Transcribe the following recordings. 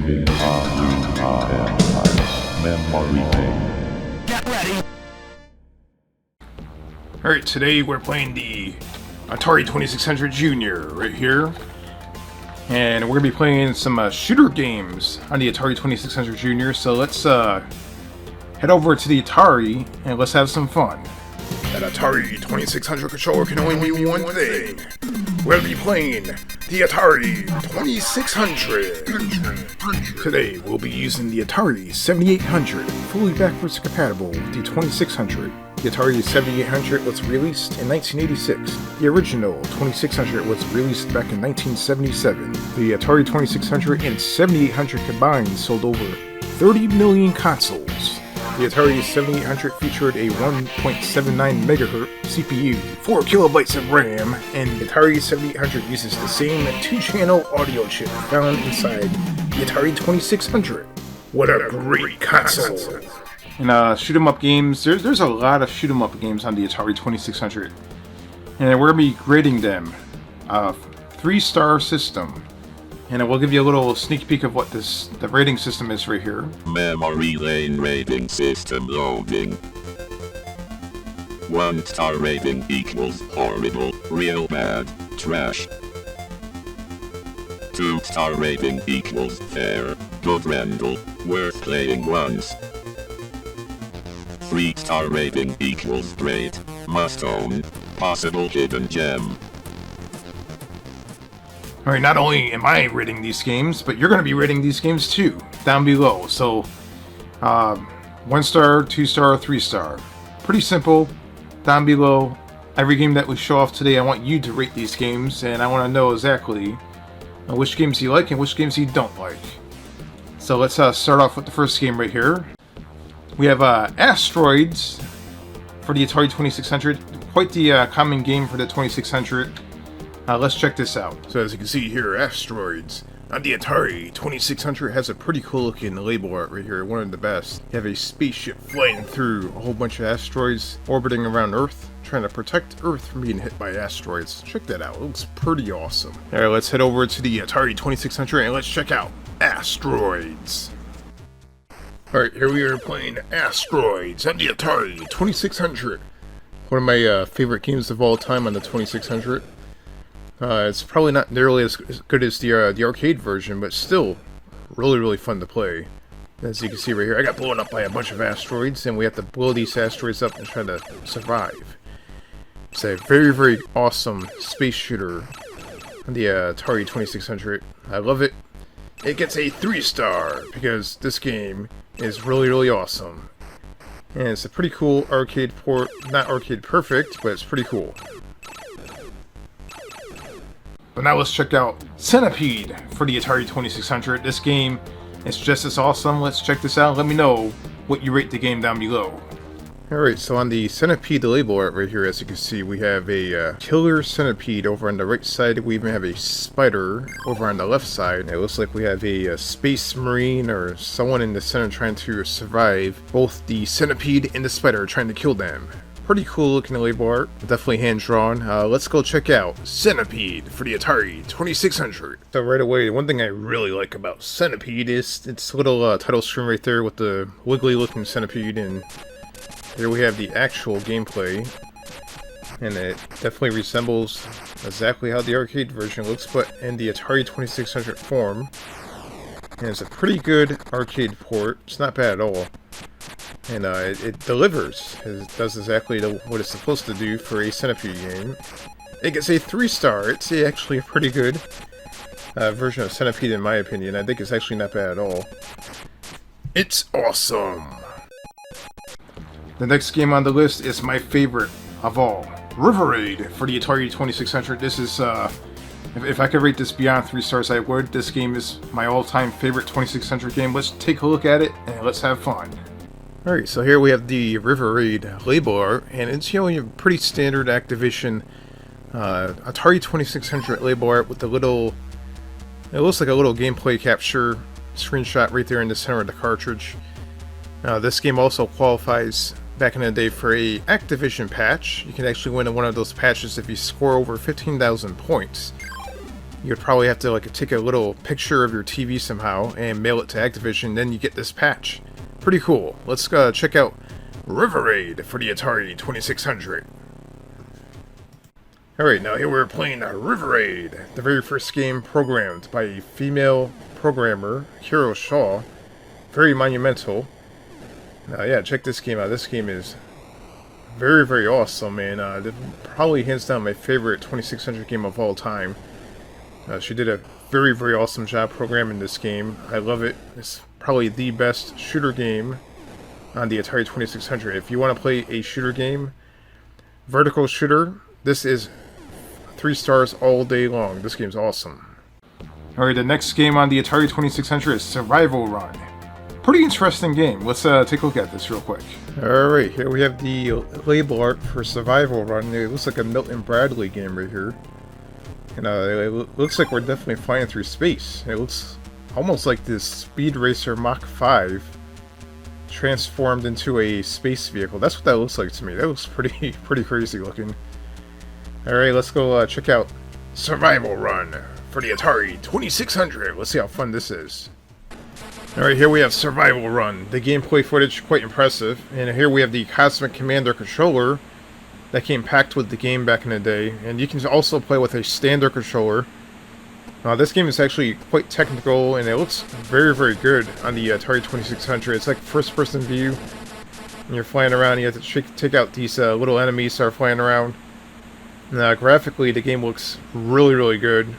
Creating a new empire. Memory lane. Get ready! Alright, today we're playing the Atari 2600 Junior right here. And we're going to be playing some shooter games on the Atari 2600 Junior. So let's head over to the Atari and let's have some fun. That Atari 2600 controller can only mean one thing. We'll be playing the Atari 2600. Today we'll be using the Atari 7800, fully backwards compatible with the 2600. The Atari 7800 was released in 1986. The original 2600 was released back in 1977. The Atari 2600 and 7800 combined sold over 30 million consoles. The Atari 7800 featured a 1.79 MHz CPU, 4 kilobytes of RAM, and the Atari 7800 uses the same 2-channel audio chip found inside the Atari 2600. What a great console! And shoot 'em up games, there's a lot of shoot 'em up games on the Atari 2600. And we're going to be grading them. 3-star system. And we'll give you a little sneak peek of what the rating system is right here. Memory lane rating system loading. 1-star rating equals horrible, real bad, trash. 2-star rating equals fair, good Riddle, worth playing once. 3-star rating equals great, must own, possible hidden gem. Alright, not only am I rating these games, but you're going to be rating these games too, down below. So, 1-star, 2-star, 3-star. Pretty simple, down below. Every game that we show off today, I want you to rate these games, and I want to know exactly which games you like and which games you don't like. So let's start off with the first game right here. We have Asteroids for the Atari 2600. Quite the common game for the 2600. Let's check this out. So as you can see here, Asteroids on the Atari 2600 has a pretty cool looking label art right here, one of the best. You have a spaceship flying through a whole bunch of asteroids, orbiting around Earth, trying to protect Earth from being hit by asteroids. Check that out, it looks pretty awesome. Alright, let's head over to the Atari 2600 and let's check out Asteroids. Alright, here we are playing Asteroids on the Atari 2600. One of my favorite games of all time on the 2600. It's probably not nearly as good as the arcade version, but still really fun to play. As you can see right here, I got blown up by a bunch of asteroids, and we have to blow these asteroids up and try to survive. It's a very awesome space shooter on the Atari 2600. I love it. It gets a 3-star because this game is really awesome. And it's a pretty cool arcade port. Not arcade perfect, but it's pretty cool. But now let's check out Centipede for the Atari 2600. This game is just as awesome. Let's check this out. Let me know what you rate the game down below. Alright, so on the Centipede label art right here, as you can see, we have a killer centipede over on the right side. We even have a spider over on the left side. It looks like we have a space marine or someone in the center trying to survive. Both the centipede and the spider are trying to kill them. Pretty cool looking label art, definitely hand drawn. Let's go check out Centipede for the Atari 2600. So right away, one thing I really like about Centipede is its little title screen right there with the wiggly looking centipede, and here we have the actual gameplay, and it definitely resembles exactly how the arcade version looks, but in the Atari 2600 form. And it's a pretty good arcade port. It's not bad at all. And it delivers. It does exactly what it's supposed to do for a Centipede game. It gets a 3-star. It's actually a pretty good version of Centipede in my opinion. I think it's actually not bad at all. It's awesome! The next game on the list is my favorite of all. River Raid for the Atari 2600. This is, if I could rate this beyond 3 stars, I would. This game is my all-time favorite 2600 game. Let's take a look at it and let's have fun. Alright, so here we have the River Raid label art, and it's, you know, your pretty standard Activision Atari 2600 label art with the little, it looks like a little gameplay capture screenshot right there in the center of the cartridge. This game also qualifies back in the day for a Activision patch. You can actually win one of those patches if you score over 15,000 points. you'd probably have to like take a little picture of your TV somehow and mail it to Activision, then you get this patch. Pretty cool. Let's check out River Raid for the Atari 2600. Alright, now here we're playing River Raid, the very first game programmed by a female programmer, Hiro Shaw. Very monumental. Now yeah, check this game out. This game is very, very awesome, man. Probably hands down my favorite 2600 game of all time. She did a very, very awesome job programming this game. I love it. It's probably the best shooter game on the Atari 2600. If you want to play a shooter game, vertical shooter, this is 3 stars all day long. This game's awesome. Alright, the next game on the Atari 2600 is Survival Run. Pretty interesting game. Let's take a look at this real quick. Alright, here we have the label art for Survival Run. It looks like a Milton Bradley game right here. And it looks like we're definitely flying through space. It looks almost like this Speed Racer Mach 5 transformed into a space vehicle. That's what that looks like to me. That looks pretty crazy looking. Alright, let's go check out Survival Run for the Atari 2600. Let's see how fun this is. Alright, here we have Survival Run. The gameplay footage, quite impressive. And here we have the Cosmic Commander controller that came packed with the game back in the day. And you can also play with a standard controller. This game is actually quite technical, and it looks very, very good on the Atari 2600. It's like first-person view. And you're flying around, you have to take out these little enemies that are flying around. Graphically, the game looks really, really good.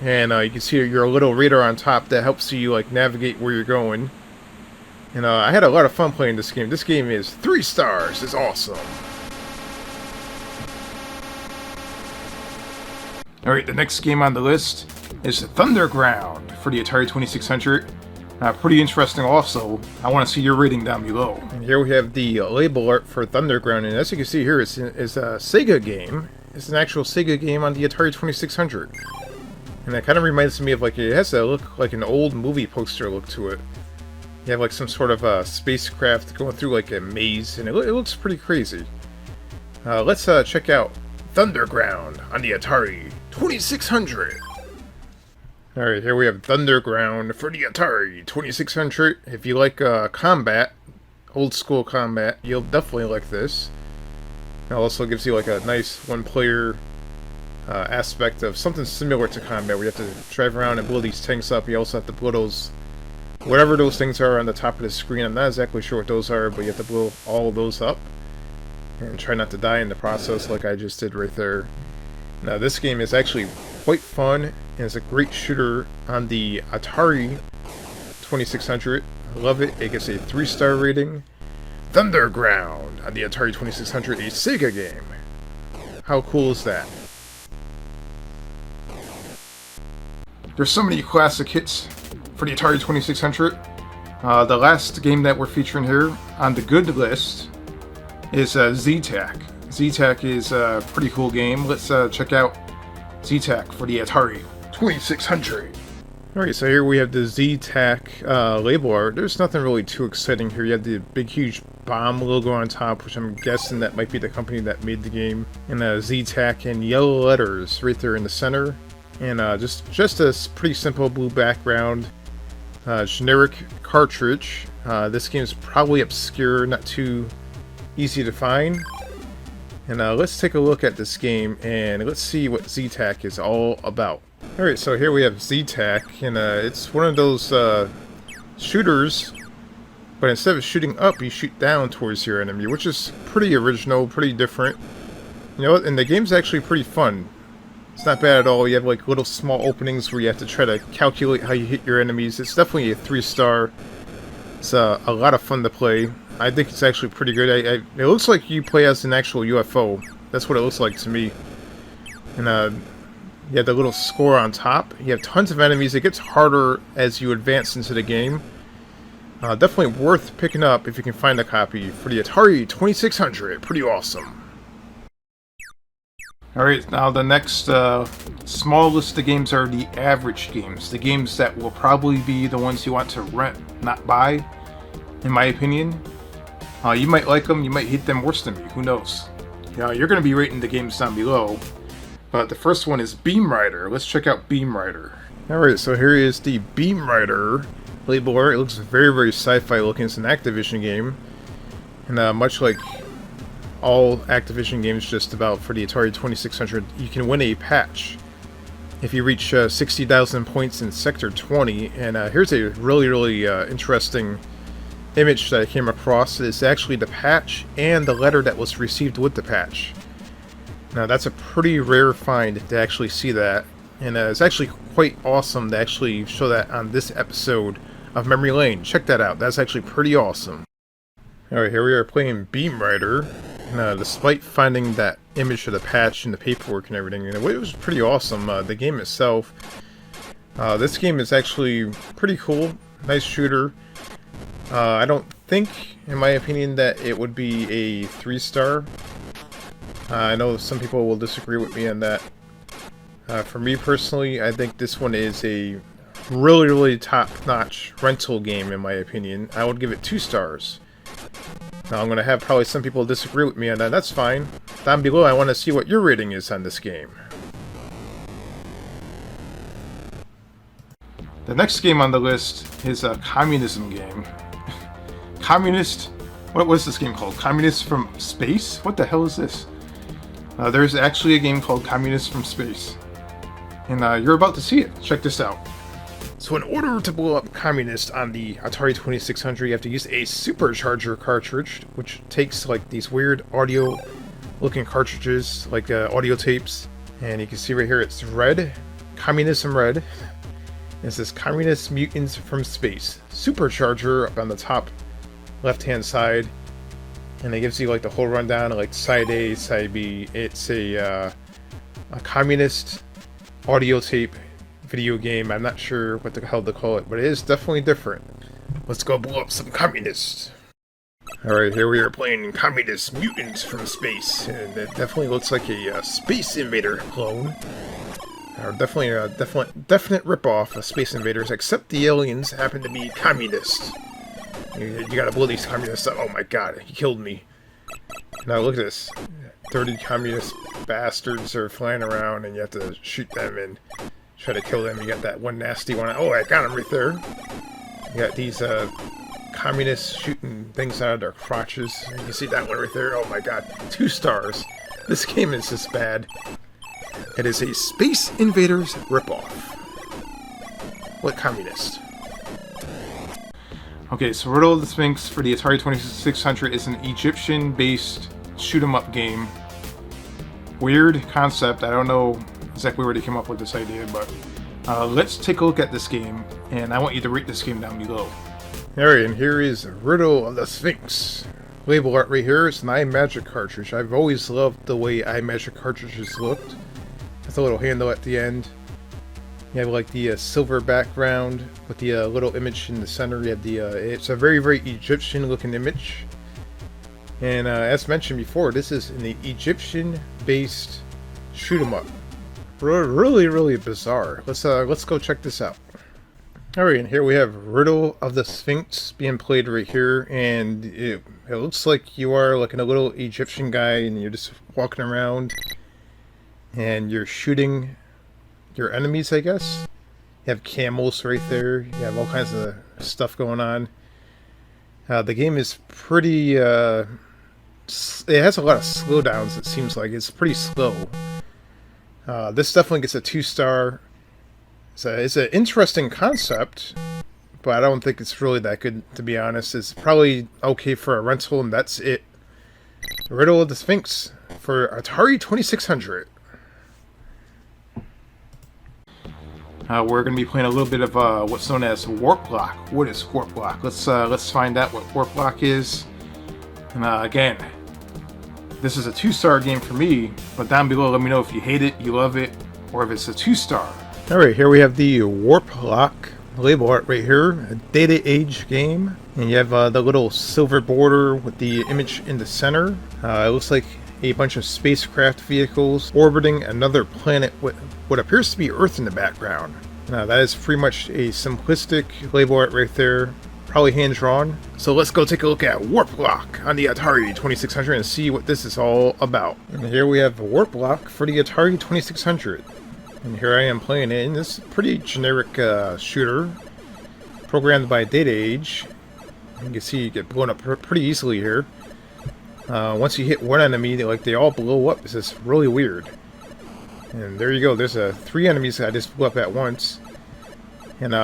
And you can see your little radar on top that helps you like navigate where you're going. And I had a lot of fun playing this game. This game is 3 stars. It's awesome. Alright, the next game on the list is Thunderground for the Atari 2600. Pretty interesting also. I want to see your rating down below. And here we have the label art for Thunderground, and as you can see here, it's a Sega game. It's an actual Sega game on the Atari 2600. And that kind of reminds me of, like, it has a look like an old movie poster look to it. You have like some sort of spacecraft going through like a maze, and it looks pretty crazy. Let's check out Thunderground on the Atari 2600. Alright, here we have Thunderground for the Atari 2600. If you like combat, old school combat, you'll definitely like this. It also gives you like a nice one-player aspect of something similar to combat, where you have to drive around and blow these tanks up. You also have to blow those, whatever those things are on the top of the screen. I'm not exactly sure what those are, but you have to blow all of those up. And try not to die in the process like I just did right there. Now this game is actually quite fun, and it's a great shooter on the Atari 2600. I love it. It gets a 3-star rating. Thunderground on the Atari 2600, a Sega game. How cool is that? There's so many classic hits for the Atari 2600. The last game that we're featuring here on the good list is ZTAC. ZTAC is a pretty cool game. Let's check out ZTAC for the Atari 2600. Alright, so here we have the ZTAC label art. There's nothing really too exciting here. You have the big huge bomb logo on top, which I'm guessing that might be the company that made the game. And ZTAC in yellow letters right there in the center. And just a pretty simple blue background. Generic cartridge. This game is probably obscure, not too easy to find. And let's take a look at this game and let's see what ZTAC is all about. Alright, so here we have ZTAC, and it's one of those shooters, but instead of shooting up, you shoot down towards your enemy, which is pretty original, pretty different. You know what, and the game's actually pretty fun. It's not bad at all. You have like little small openings where you have to try to calculate how you hit your enemies. It's definitely a 3-star. It's a lot of fun to play. I think it's actually pretty good. It looks like you play as an actual UFO. That's what it looks like to me. And you have the little score on top. You have tons of enemies. It gets harder as you advance into the game. Definitely worth picking up if you can find a copy for the Atari 2600. Pretty awesome. Alright, now the next small list of games are the average games. The games that will probably be the ones you want to rent, not buy, in my opinion. You might like them, you might hate them worse than me, who knows. You're going to be rating the games down below. But the first one is Beam Rider. Let's check out Beam Rider. Alright, so here is the Beam Rider label art. It looks very, very sci-fi looking. It's an Activision game. And much like all Activision games just about for the Atari 2600, you can win a patch if you reach 60,000 points in Sector 20. And here's a really, really interesting image that I came across. It's actually the patch and the letter that was received with the patch. Now that's a pretty rare find to actually see that, and it's actually quite awesome to actually show that on this episode of Memory Lane. Check that out, that's actually pretty awesome. Alright, here we are playing Beam Rider, and despite finding that image of the patch and the paperwork and everything, it was pretty awesome. The game itself, this game is actually pretty cool, nice shooter. I don't think, in my opinion, that it would be a 3-star. I know some people will disagree with me on that. For me personally, I think this one is a really, really top-notch rental game, in my opinion. I would give it 2 stars. Now, I'm going to have probably some people disagree with me on that. That's fine. Down below, I want to see what your rating is on this game. The next game on the list is a Communism game. What was this game called? Communist from Space? What the hell is this? There's actually a game called Communist from Space. And you're about to see it. Check this out. So in order to blow up Communist on the Atari 2600, you have to use a supercharger cartridge, which takes like these weird audio looking cartridges, like audio tapes. And you can see right here it's red, Communism red. It says Communist Mutants from Space. Supercharger up on the top left hand side. And it gives you like the whole rundown, like side A, side B. It's a communist audio tape video game. I'm not sure what the hell to call it, but it is definitely different. Let's go blow up some communists. Alright, here we are playing Communist Mutants from Space. And it definitely looks like a Space Invader clone. Or definitely a definite ripoff of Space Invaders, except the aliens happen to be communists. You gotta blow these communists up. Oh my god, he killed me. Now look at this. 30 communist bastards are flying around and you have to shoot them and try to kill them. You got that one nasty one. Oh, I got him right there. You got these communists shooting things out of their crotches. You can see that one right there. Oh my god, 2 stars. This game is just bad. It is a Space Invaders ripoff. What communist? Okay, so Riddle of the Sphinx for the Atari 2600 is an Egyptian-based shoot-'em-up game. Weird concept. I don't know exactly where they came up with this idea, but let's take a look at this game, and I want you to rate this game down below. Alright, and here is Riddle of the Sphinx. Label art right here. It's an iMagic cartridge. I've always loved the way iMagic cartridges looked. With a little handle at the end. You have like the silver background with the little image in the center. You have the it's a very, very Egyptian looking image. And as mentioned before, this is an Egyptian based shoot 'em up. Really, really bizarre. Let's go check this out. Alright, and here we have Riddle of the Sphinx being played right here, and it looks like you are like a little Egyptian guy and you're just walking around and you're shooting your enemies, I guess. You have camels right there. You have all kinds of stuff going on. The game is pretty... it has a lot of slowdowns, it seems like. It's pretty slow. This definitely gets a 2-star. It's an interesting concept, but I don't think it's really that good, to be honest. It's probably okay for a rental, and that's it. Riddle of the Sphinx for Atari 2600. We're going to be playing a little bit of what's known as Warplock. What is Warplock? Let's find out what Warplock is. And again, this is a 2-star game for me, but down below let me know if you hate it, you love it, or if it's a 2-star. Alright, here we have the Warplock label art right here, a data age game. And you have the little silver border with the image in the center. It looks like a bunch of spacecraft vehicles orbiting another planet with what appears to be Earth in the background. Now that is pretty much a simplistic label art right there. probably hand-drawn. So let's go take a look at Warplock on the Atari 2600 and see what this is all about. And here we have Warplock for the Atari 2600. And here I am playing it in this pretty generic shooter, programmed by Data Age. You can see you get blown up pretty easily here. Once you hit one enemy, they all blow up. This is really weird. And there you go. There's 3 enemies that I just blew up at once. And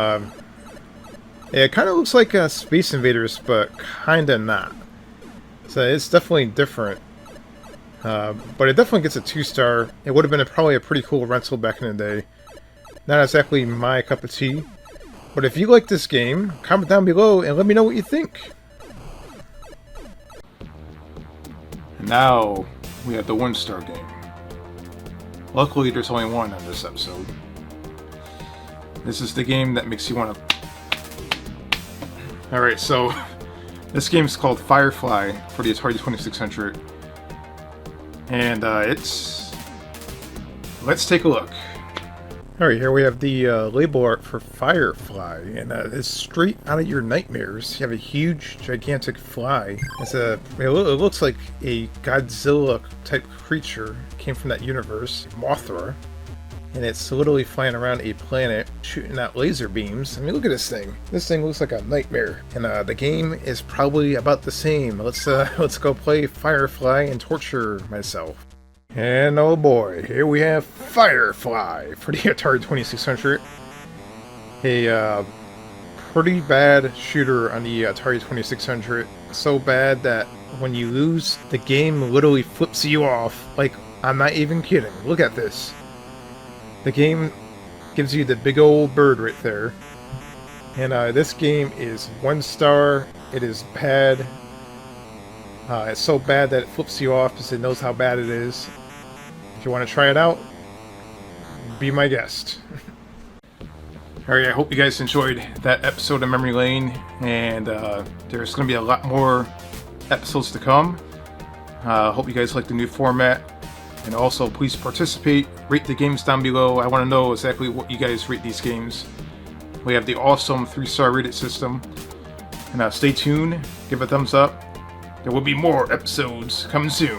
it kind of looks like Space Invaders, but kind of not. So it's definitely different. But it definitely gets a 2-star. It would have been probably a pretty cool rental back in the day. Not exactly my cup of tea. But if you like this game, comment down below and let me know what you think. Now we have the 1-star game. Luckily there's only one on this episode. This is the game that makes you want to... Alright, so this game is called Firefly for the Atari 2600. And it's... Let's take a look. Alright, here we have the label art for Firefly, and it's straight out of your nightmares. You have a huge, gigantic fly. It looks like a Godzilla-type creature. Came from that universe, Mothra. And it's literally flying around a planet, shooting out laser beams. I mean, look at this thing. This thing looks like a nightmare. And the game is probably about the same. Let's go play Firefly and torture myself. And oh boy, here we have Firefly for the Atari 2600. A pretty bad shooter on the Atari 2600. So bad that when you lose, the game literally flips you off. Like, I'm not even kidding. Look at this. The game gives you the big old bird right there. And this game is 1 star. It is bad. It's so bad that it flips you off because it knows how bad it is. If you want to try it out, be my guest. Alright, I hope you guys enjoyed that episode of Memory Lane, and there's going to be a lot more episodes to come. Hope you guys like the new format, and also please participate, rate the games down below. I want to know exactly what you guys rate these games. We have the awesome 3-star rated system, and stay tuned, give a thumbs up. There will be more episodes coming soon.